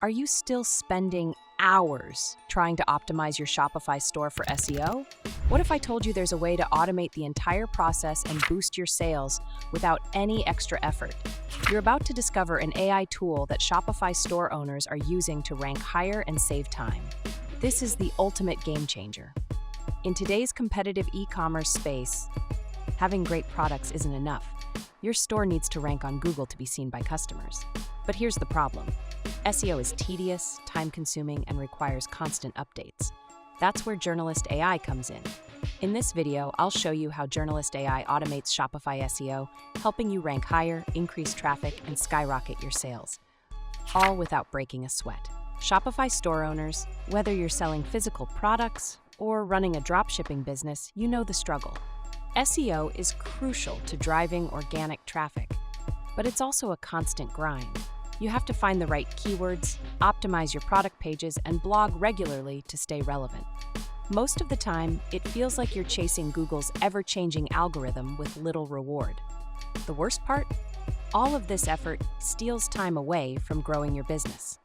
Are you still spending hours trying to optimize your Shopify store for SEO? What if I told you there's a way to automate the entire process and boost your sales without any extra effort? You're about to discover an AI tool that Shopify store owners are using to rank higher and save time. This is the ultimate game changer. In today's competitive e-commerce space, having great products isn't enough. Your store needs to rank on Google to be seen by customers. But here's the problem. SEO is tedious, time-consuming, and requires constant updates. That's where Journalist AI comes in. In this video, I'll show you how Journalist AI automates Shopify SEO, helping you rank higher, increase traffic, and skyrocket your sales, all without breaking a sweat. Shopify store owners, whether you're selling physical products or running a dropshipping business, you know the struggle. SEO is crucial to driving organic traffic, but it's also a constant grind. You have to find the right keywords, optimize your product pages, and blog regularly to stay relevant. Most of the time, it feels like you're chasing Google's ever-changing algorithm with little reward. The worst part? All of this effort steals time away from growing your business,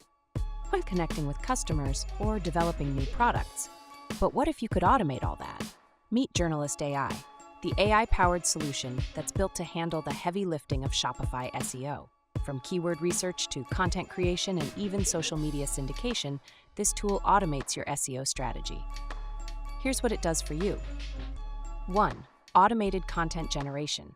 when connecting with customers or developing new products. But what if you could automate all that? Meet Journalist AI, the AI-powered solution that's built to handle the heavy lifting of Shopify SEO. From keyword research to content creation and even social media syndication, this tool automates your SEO strategy. Here's what it does for you. 1. Automated content generation.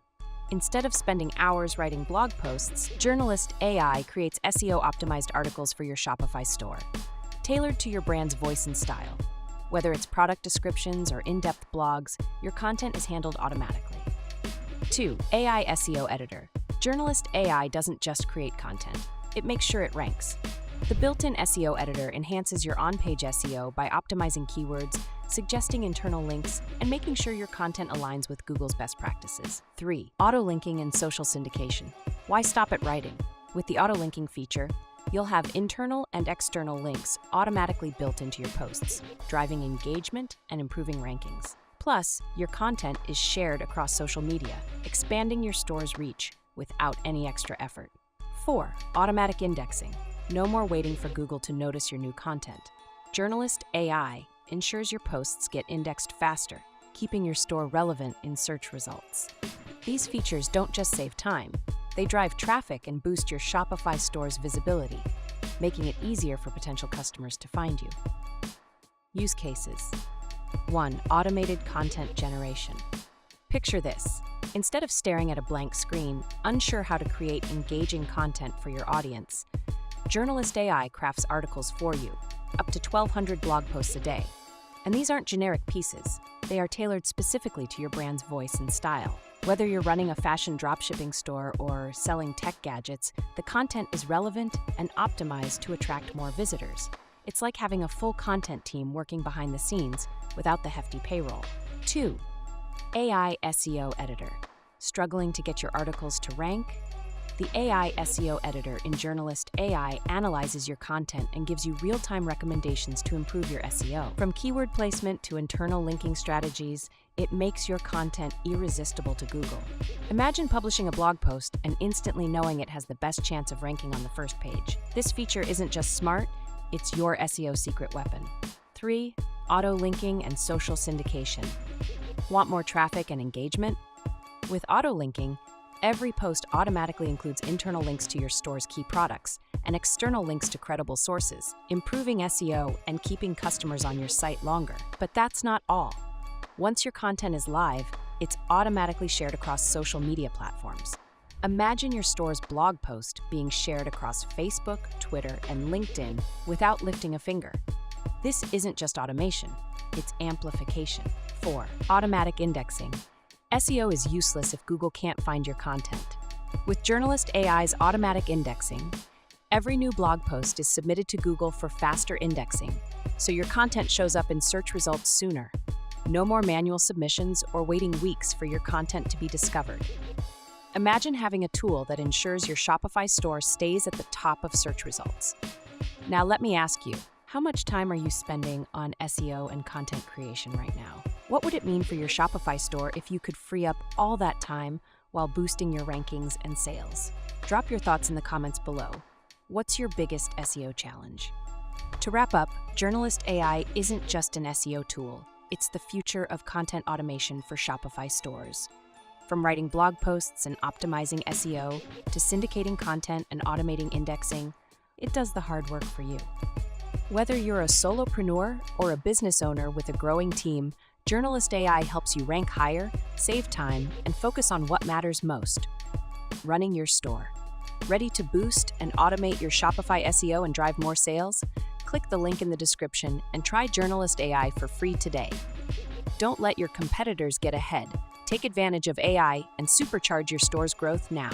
Instead of spending hours writing blog posts, Journalist AI creates SEO-optimized articles for your Shopify store, tailored to your brand's voice and style. Whether it's product descriptions or in-depth blogs, your content is handled automatically. 2. AI SEO editor. Journalist AI doesn't just create content, it makes sure it ranks. The built-in SEO editor enhances your on-page SEO by optimizing keywords, suggesting internal links, and making sure your content aligns with Google's best practices. 3. Auto-linking and social syndication. Why stop at writing? With the auto-linking feature, you'll have internal and external links automatically built into your posts, driving engagement and improving rankings. Plus, your content is shared across social media, expanding your store's reach without any extra effort. 4. Automatic indexing. No more waiting for Google to notice your new content. Journalist AI ensures your posts get indexed faster, keeping your store relevant in search results. These features don't just save time, they drive traffic and boost your Shopify store's visibility, making it easier for potential customers to find you. Use cases. 1. Automated content generation. Picture this. Instead of staring at a blank screen, unsure how to create engaging content for your audience, Journalist AI crafts articles for you, up to 1,200 blog posts a day. And these aren't generic pieces. They are tailored specifically to your brand's voice and style. Whether you're running a fashion dropshipping store or selling tech gadgets, the content is relevant and optimized to attract more visitors. It's like having a full content team working behind the scenes without the hefty payroll. 2. AI SEO editor. Struggling to get your articles to rank? The AI SEO editor in Journalist AI analyzes your content and gives you real-time recommendations to improve your SEO. From keyword placement to internal linking strategies, it makes your content irresistible to Google. Imagine publishing a blog post and instantly knowing it has the best chance of ranking on the first page. This feature isn't just smart, it's your SEO secret weapon. 3. Auto-linking and social syndication. Want more traffic and engagement? With auto-linking, every post automatically includes internal links to your store's key products and external links to credible sources, improving SEO and keeping customers on your site longer. But that's not all. Once your content is live, it's automatically shared across social media platforms. Imagine your store's blog post being shared across Facebook, Twitter, and LinkedIn without lifting a finger. This isn't just automation, it's amplification. 4. Automatic indexing. SEO is useless if Google can't find your content. With Journalist AI's automatic indexing, every new blog post is submitted to Google for faster indexing, so your content shows up in search results sooner. No more manual submissions or waiting weeks for your content to be discovered. Imagine having a tool that ensures your Shopify store stays at the top of search results. Now let me ask you, how much time are you spending on SEO and content creation right now? What would it mean for your Shopify store if you could free up all that time while boosting your rankings and sales? Drop your thoughts in the comments below. What's your biggest SEO challenge? To wrap up, Journalist AI isn't just an SEO tool, it's the future of content automation for Shopify stores. From writing blog posts and optimizing SEO to syndicating content and automating indexing, it does the hard work for you. Whether you're a solopreneur or a business owner with a growing team, Journalist AI helps you rank higher, save time, and focus on what matters most: running your store. Ready to boost and automate your Shopify SEO and drive more sales? Click the link in the description and try Journalist AI for free today. Don't let your competitors get ahead. Take advantage of AI and supercharge your store's growth now.